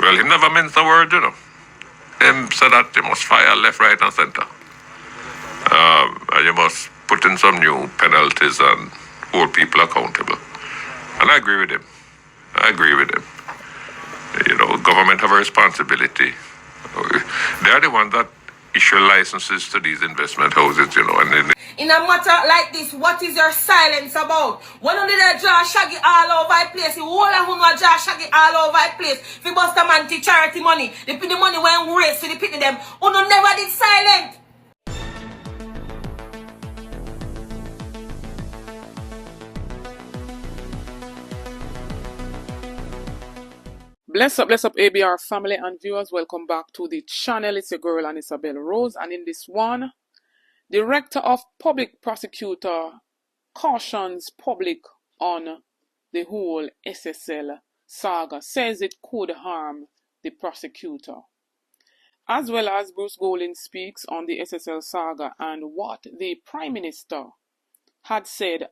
Well, he never meant the word, you know. Him said that you must fire left, right, and center. And you must put in some new penalties and hold people accountable. And I agree with him. You know, government have a responsibility. They are the ones that issue licenses to these investment houses, you know. And in a matter like this, what is your silence about? When you did a draw shaggy all over the place, you all of who draw shaggy all over the place. If you bust a man to charity money, they put the money when we raise to the pit them. Who never did silent. Bless up ABR family and viewers. Welcome back to the channel. It's your girl and Isabel Rose, and in this one, Director of Public Prosecutor cautions public on the whole SSL saga, says it could harm the prosecutor. As well as Bruce Golding speaks on the SSL saga and what the Prime Minister had said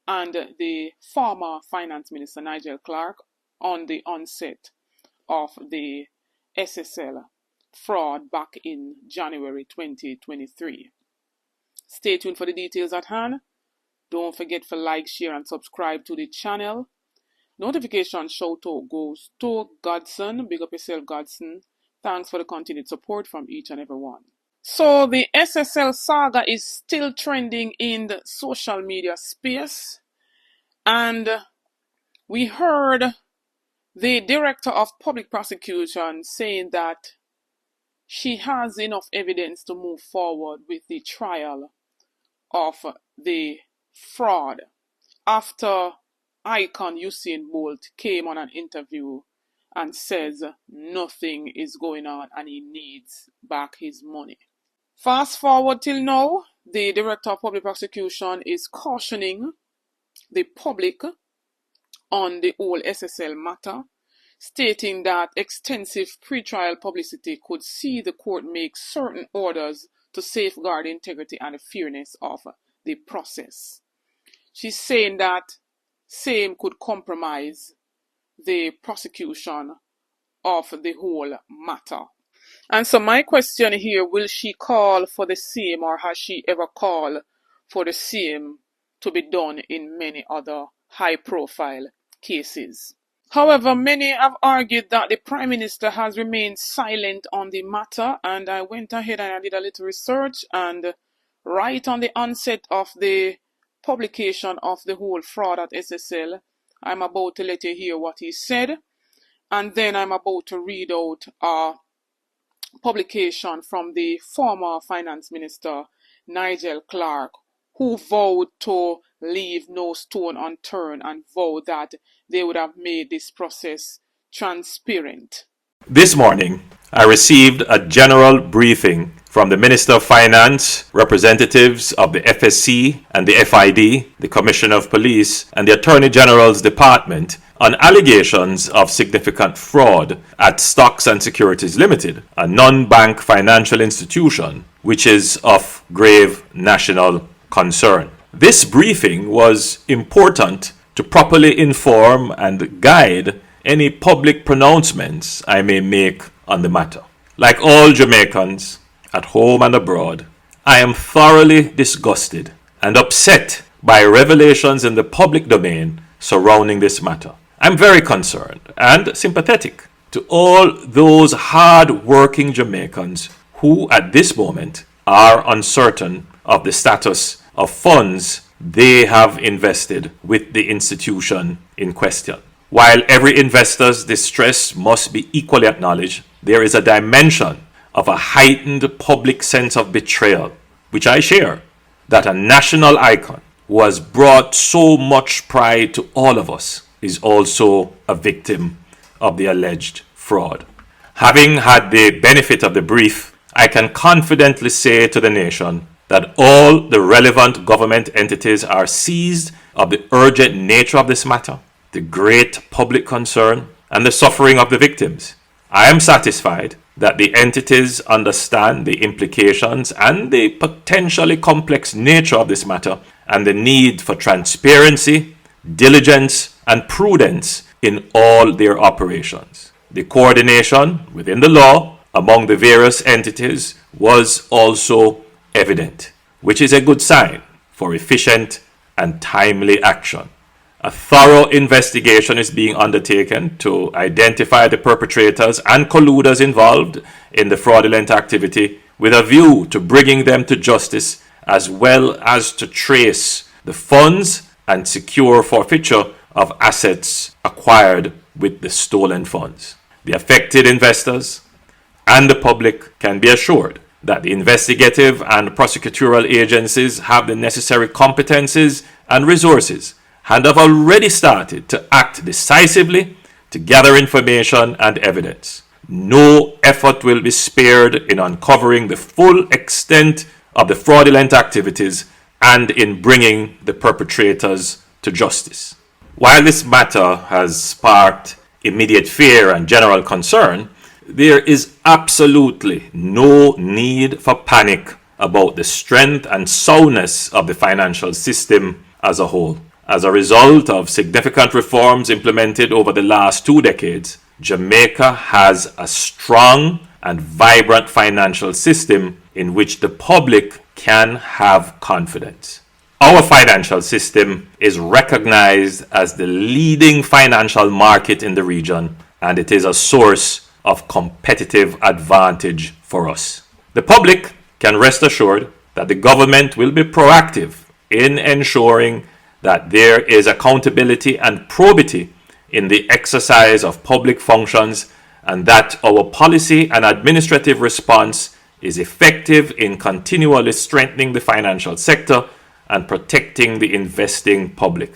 and the former Finance Minister Nigel Clark on the onset of the SSL fraud back in January 2023. Stay tuned for the details at hand. Don't forget to like, share, and subscribe to the channel. Notification shout out goes to Godson. Big up yourself, Godson. Thanks for the continued support from each and every one. So the SSL saga is still trending in the social media space, and we heard the Director of Public Prosecution saying that she has enough evidence to move forward with the trial of the fraud after icon Usain Bolt came on an interview and says nothing is going on and he needs back his money. Fast forward till now, the Director of Public Prosecution is cautioning the public on the whole SSL matter, stating that extensive pre-trial publicity could see the court make certain orders to safeguard the integrity and the fairness of the process. She's saying that same could compromise the prosecution of the whole matter. And so my question here, will she call for the same, or has she ever called for the same to be done in many other high-profile cases? However, many have argued that the Prime Minister has remained silent on the matter, and I went ahead and I did a little research, and right on the onset of the publication of the whole fraud at SSL, I'm about to let you hear what he said, and then I'm about to read out a publication from the former Finance Minister Nigel Clark, who vowed to leave no stone unturned and vowed that they would have made this process transparent. This morning, I received a general briefing from the Minister of Finance, representatives of the FSC and the FID, the Commissioner of Police, and the Attorney General's Department on allegations of significant fraud at Stocks and Securities Limited, a non-bank financial institution which is of grave national concern. This briefing was important to properly inform and guide any public pronouncements I may make on the matter. Like all Jamaicans, at home and abroad, I am thoroughly disgusted and upset by revelations in the public domain surrounding this matter. I'm very concerned and sympathetic to all those hard-working Jamaicans who at this moment are uncertain of the status of funds they have invested with the institution in question. While every investor's distress must be equally acknowledged, there is a dimension of a heightened public sense of betrayal, which I share, that a national icon who has brought so much pride to all of us is also a victim of the alleged fraud. Having had the benefit of the brief, I can confidently say to the nation that all the relevant government entities are seized of the urgent nature of this matter, the great public concern, and the suffering of the victims. I am satisfied that the entities understand the implications and the potentially complex nature of this matter and the need for transparency, diligence, and prudence in all their operations. The coordination within the law among the various entities was also evident, which is a good sign for efficient and timely action. A thorough investigation is being undertaken to identify the perpetrators and colluders involved in the fraudulent activity with a view to bringing them to justice, as well as to trace the funds and secure forfeiture of assets acquired with the stolen funds. The affected investors and the public can be assured that the investigative and prosecutorial agencies have the necessary competencies and resources and have already started to act decisively to gather information and evidence. No effort will be spared in uncovering the full extent of the fraudulent activities and in bringing the perpetrators to justice. While this matter has sparked immediate fear and general concern, there is absolutely no need for panic about the strength and soundness of the financial system as a whole. As a result of significant reforms implemented over the last 2 decades, Jamaica has a strong and vibrant financial system in which the public can have confidence. Our financial system is recognized as the leading financial market in the region, and it is a source of competitive advantage for us. The public can rest assured that the government will be proactive in ensuring that there is accountability and probity in the exercise of public functions, and that our policy and administrative response is effective in continually strengthening the financial sector and protecting the investing public.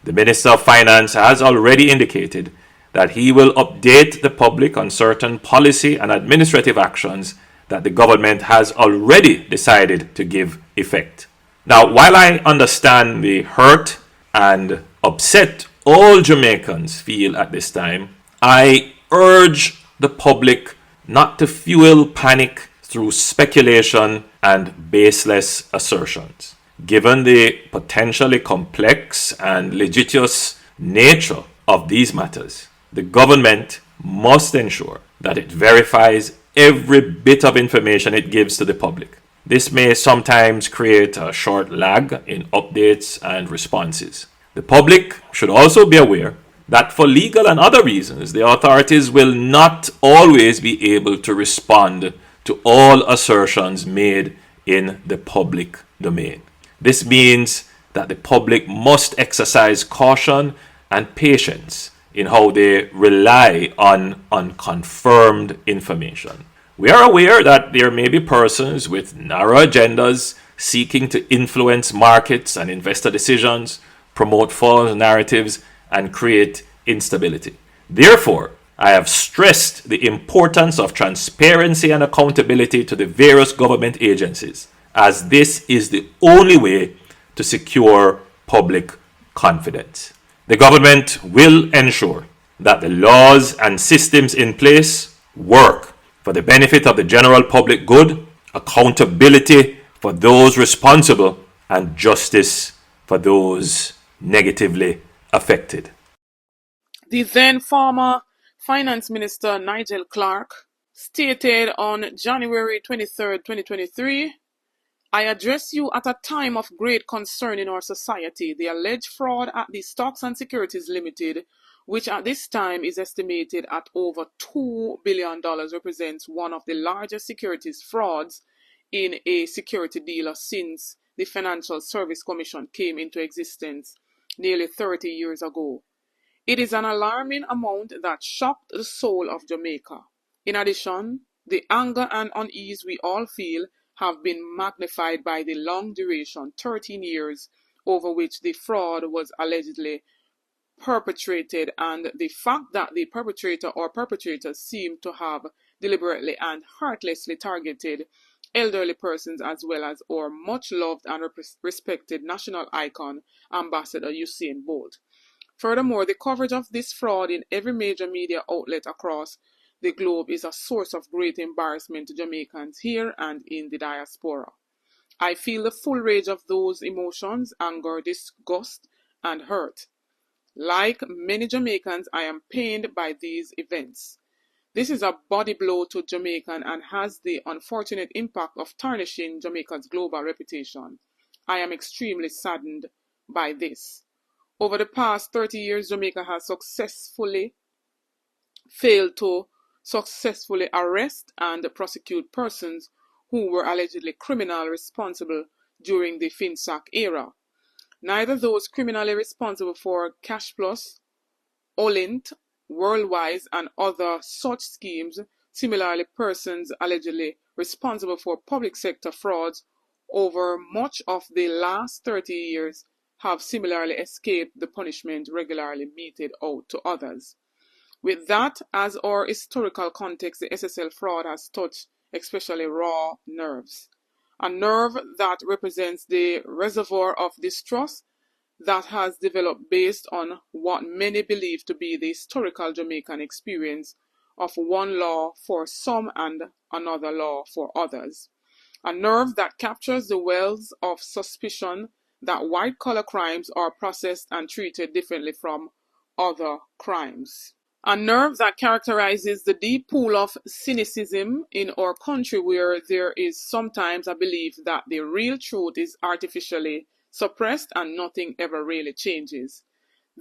The Minister of Finance has already indicated that he will update the public on certain policy and administrative actions that the government has already decided to give effect. Now, while I understand the hurt and upset all Jamaicans feel at this time, I urge the public not to fuel panic through speculation and baseless assertions. Given the potentially complex and litigious nature of these matters, the government must ensure that it verifies every bit of information it gives to the public. This may sometimes create a short lag in updates and responses. The public should also be aware that for legal and other reasons, the authorities will not always be able to respond to all assertions made in the public domain. This means that the public must exercise caution and patience in how they rely on unconfirmed information. We are aware that there may be persons with narrow agendas seeking to influence markets and investor decisions, promote false narratives, and create instability. Therefore, I have stressed the importance of transparency and accountability to the various government agencies, as this is the only way to secure public confidence. The government will ensure that the laws and systems in place work for the benefit of the general public good, accountability for those responsible, and justice for those negatively affected. The then former Finance Minister Nigel Clarke stated on January 23, 2023, "I address you at a time of great concern in our society. The alleged fraud at the Stocks and Securities Limited, which at this time is estimated at over $2 billion, represents one of the largest securities frauds in a security dealer since the Financial Service Commission came into existence nearly 30 years ago. It is an alarming amount that shocked the soul of Jamaica. In addition, the anger and unease we all feel have been magnified by the long duration, 13 years, over which the fraud was allegedly perpetrated, and the fact that the perpetrator or perpetrators seem to have deliberately and heartlessly targeted elderly persons as well as our much loved and respected national icon, Ambassador Usain Bolt. Furthermore, the coverage of this fraud in every major media outlet across the globe is a source of great embarrassment to Jamaicans here and in the diaspora. I feel the full rage of those emotions, anger, disgust, and hurt. Like many Jamaicans, I am pained by these events. This is a body blow to Jamaican and has the unfortunate impact of tarnishing Jamaica's global reputation. I am extremely saddened by this. Over the past 30 years, Jamaica has failed to successfully arrest and prosecute persons who were allegedly criminally responsible during the FinSAC era. Neither those criminally responsible for Cash Plus, Olint, Worldwise, and other such schemes, similarly persons allegedly responsible for public sector frauds over much of the last 30 years have similarly escaped the punishment regularly meted out to others. With that as our historical context, the SSL fraud has touched especially raw nerves. A nerve that represents the reservoir of distrust that has developed based on what many believe to be the historical Jamaican experience of one law for some and another law for others. A nerve that captures the wells of suspicion that white-collar crimes are processed and treated differently from other crimes. A nerve that characterizes the deep pool of cynicism in our country, where there is sometimes a belief that the real truth is artificially suppressed and nothing ever really changes.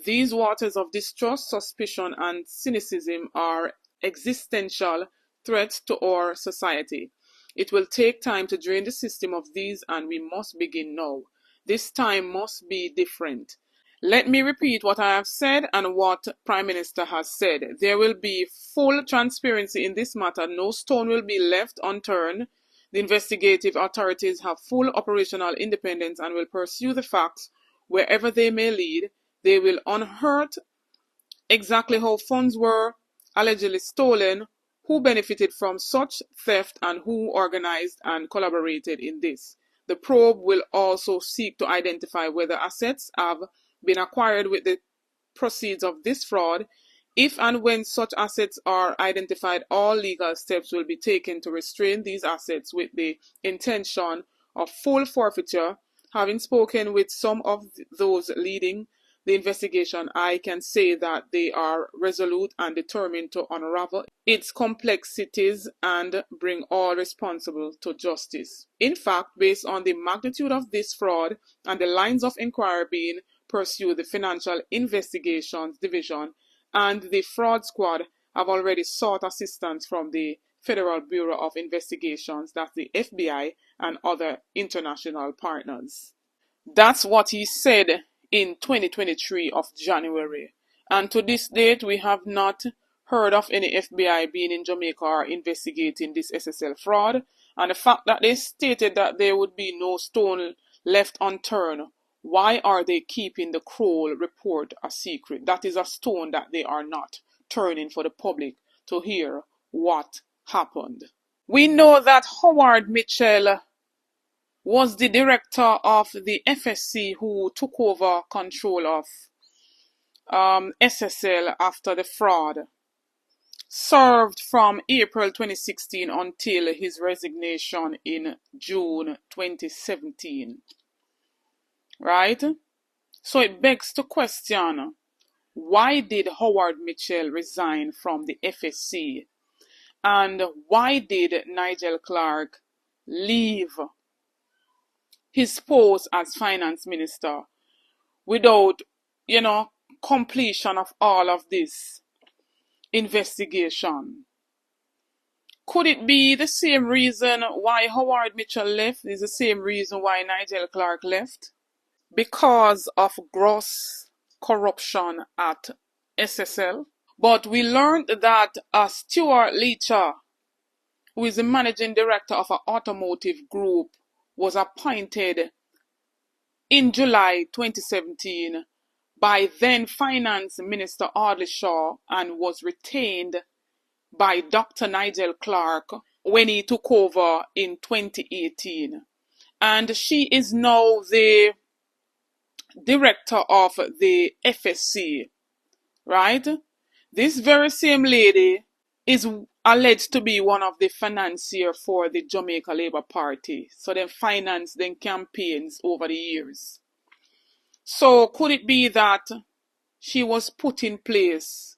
These waters of distrust, suspicion, and cynicism are existential threats to our society. It will take time to drain the system of these, and we must begin now. This time must be different. Let me repeat what I have said and what Prime Minister has said. There will be full transparency in this matter. No stone will be left unturned. The investigative authorities have full operational independence and will pursue the facts wherever they may lead. They will unearth exactly how funds were allegedly stolen, who benefited from such theft, and who organized and collaborated in this. The probe will also seek to identify whether assets have been acquired with the proceeds of this fraud. If and when such assets are identified, all legal steps will be taken to restrain these assets with the intention of full forfeiture. Having spoken with some of those leading the investigation, I can say that they are resolute and determined to unravel its complexities and bring all responsible to justice. In fact, based on the magnitude of this fraud and the lines of inquiry being pursued, the Financial Investigations Division and the Fraud Squad have already sought assistance from the Federal Bureau of Investigations, that's the FBI, and other international partners. That's what he said in 2023 of January. And to this date, we have not heard of any FBI being in Jamaica or investigating this SSL fraud. And the fact that they stated that there would be no stone left unturned, why are they keeping the KROLL report a secret? That is a stone that they are not turning for the public to hear what happened. We know that Howard Mitchell was the director of the FSC who took over control of SSL after the fraud. Served from April 2016 until his resignation in June 2017. Right? So it begs to question, why did Howard Mitchell resign from the FSC? And why did Nigel Clark leave his post as finance minister without, completion of all of this investigation? Could it be the same reason why Howard Mitchell left is the same reason why Nigel Clark left? Because of gross corruption at SSL. But we learned that Stuart Leacher, who is the managing director of an automotive group, was appointed in July 2017 by then Finance Minister Audley Shaw and was retained by Dr. Nigel Clark when he took over in 2018. And she is now the director of the FSC, right? This very same lady is alleged to be one of the financier for the Jamaica Labour Party. So they finance them campaigns over the years. So could it be that she was put in place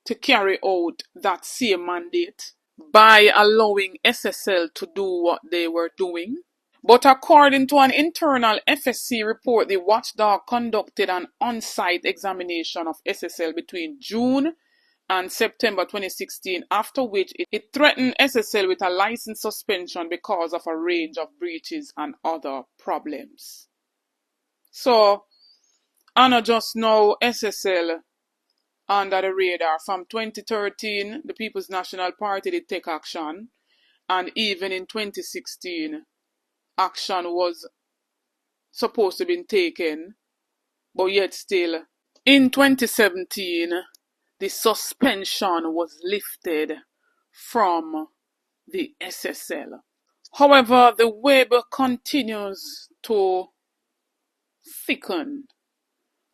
to carry out that same mandate by allowing SSL to do what they were doing. But according to an internal FSC report, the watchdog conducted an on-site examination of SSL between June and September 2016, after which it threatened SSL with a license suspension because of a range of breaches and other problems. So, Anna just know SSL under the radar. From 2013, the People's National Party did take action, and even in 2016, action was supposed to be taken, but yet still, in 2017, the suspension was lifted from the SSL. However, the web continues to thicken,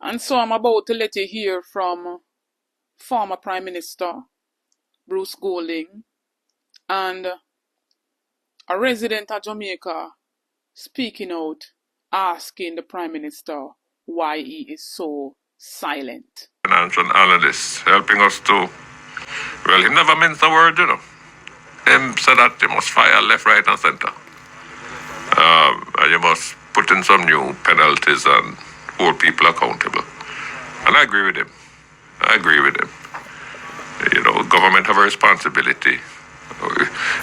and so I'm about to let you hear from former Prime Minister Bruce Golding and a resident of Jamaica speaking out, asking the Prime Minister why he is so silent. Financial analyst helping us to, well, he never meant the word, you know. Him said that you must fire left, right, and center. And you must put in some new penalties and hold people accountable. And I agree with him. You know, government have a responsibility.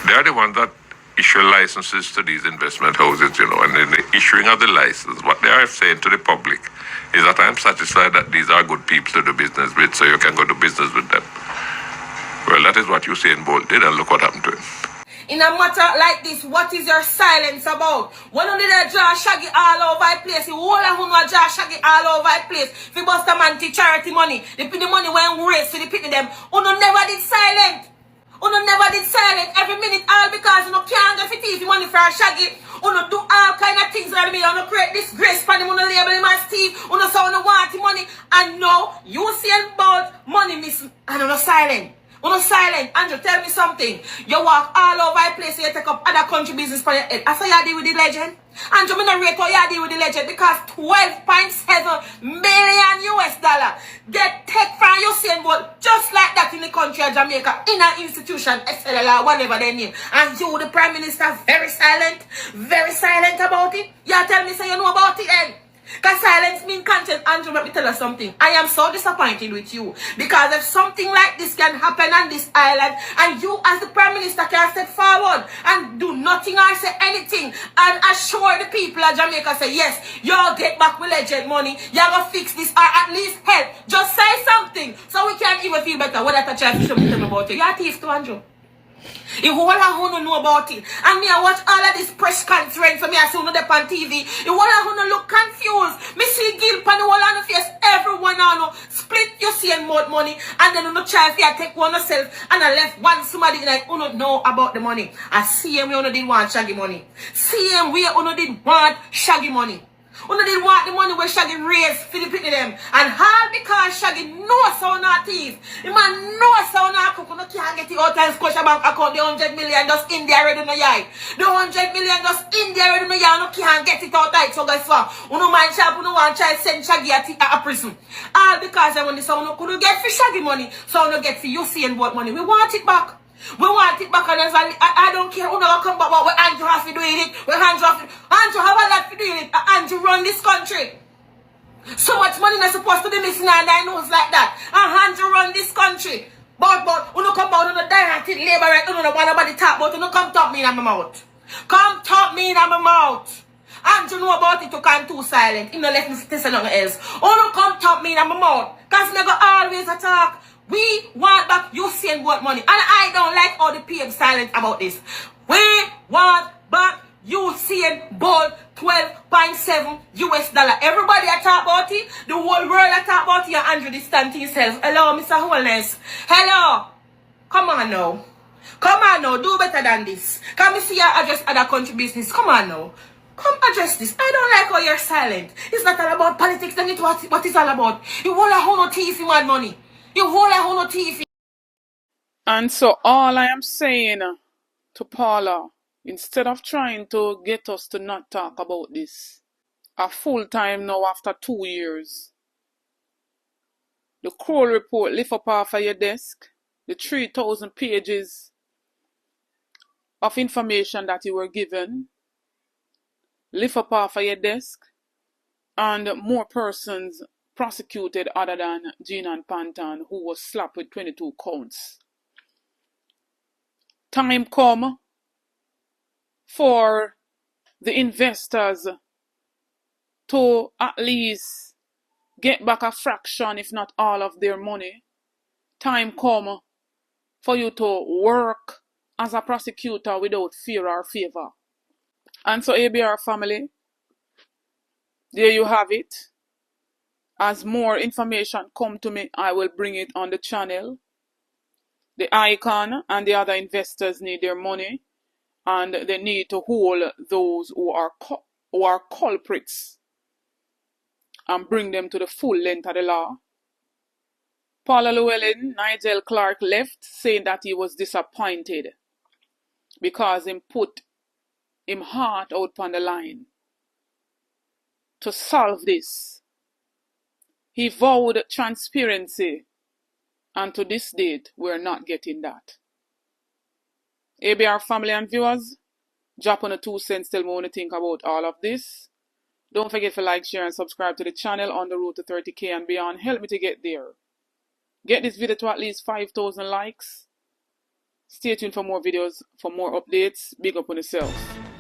They are the ones that issue licenses to these investment houses, you know, and in the issuing of the license, what they are saying to the public is that I'm satisfied that these are good people to do business with, so you can go do business with them. Well, that is what Usain Bolt did, and look what happened to him. In a matter like this, what is your silence about? When you did draw shaggy all over the place, you all of who draw shaggy all over the place. If you bust a man to charity money, they put the money when we raise to the pity them. Uno never did silent. Every minute, all because you can't get it money for a shaggy. Uno do all kind of things that me. Uno create disgrace for them. Uno label him as thief. Uno say uno want the money. And now, you see about money missing. And uno silent. Uno silent. Andrew, tell me something. You walk all over the place, you take up other country business for your head. That's how you deal with the legend. Andrew, me not rate how you deal with the legend, because $12.7 million US get take from Usain Bolt just like that in the country of Jamaica, in an institution, SLL, whatever they name. And you, the Prime Minister, very silent about it. You tell me, say you know about it, then. Because silence means content. Andrew, let me tell you something. I am so disappointed with you. Because if something like this can happen on this island, and you as the Prime Minister can step forward and do nothing or say anything, and assure the people of Jamaica, say, yes, you'll get back with legend money, you're going to fix this, or at least help. Just say something, so we can even feel better. What that child should tell me about you. You're a thief too, Andrew. You all who know about it. And me I watch all of this press conference for me I see on TV. You all who look confused. Me see guilt on the wall on the face. Everyone know split you see and more money. And then you try to take one yourself and I left one somebody like who don't know about the money. I see him we only did want shaggy money. See him we only did want shaggy money. Uno didn't want the money where Shaggy raised for the pity them. And all because Shaggy knows how not thief. The man knows how not cook. Uno can't get it out of Scotia Bank account. The 100 million just in there already in the yard. The 100 million just in there already in the yard. Uno can't get it out of it. So guess what? Uno man shop, uno want to try to send Shaggy a prison. All because I want this. So uno couldn't get for Shaggy money. So uno get for Usain Bolt money. We want it back. We want it back, and I don't care who never come back, but Andrew has to do it. Andrew have a lot to do it. Andrew run this country. So much money not supposed to be missing, and I knows like that. And Andrew run this country. But who no come out, who no direct labor right, who no want nobody talk about, who no come talk me in my mouth. Come talk me in my mouth. Andrew know about it, you can't too silent. He no let me say nothing else. Who no come talk me in my mouth. Because me go always attack. We want back Usain Bolt money. And I don't like all the PM silent about this. We want back Usain Bolt $12.7 US. Everybody talk about it. The whole world talk about it. And Andrew this stand to himself. Hello, Mr. Holness. Hello. Come on now. Come on now. Do better than this. Can we see you address other country business? Come on now. Come address this. I don't like how you're silent. It's not all about politics. Then it's what it's all about. You want to hold no thief you want money. And so all I am saying to Paula, instead of trying to get us to not talk about this, a full time now after 2 years, The KROLL report lift up off of your desk. The 3,000 pages of information that you were given. Lift up off of your desk. And more persons prosecuted other than Jean and Pantan, who was slapped with 22 counts. Time come for the investors to at least get back a fraction, if not all, of their money. Time come for you to work as a prosecutor without fear or favor. And so, ABR family, there you have it. As more information come to me, I will bring it on the channel. The Icon and the other investors need their money, and they need to hold those who are culprits and bring them to the full length of the law. Paula Llewellyn, Nigel Clark left saying that he was disappointed because him put him heart out on the line to solve this. He vowed transparency, and to this date, we're not getting that. ABR family and viewers, drop on the 2 cents, tell me what you think about all of this. Don't forget to like, share, and subscribe to the channel on the road to 30K and beyond. Help me to get there. Get this video to at least 5,000 likes. Stay tuned for more videos, for more updates. Big up on yourself.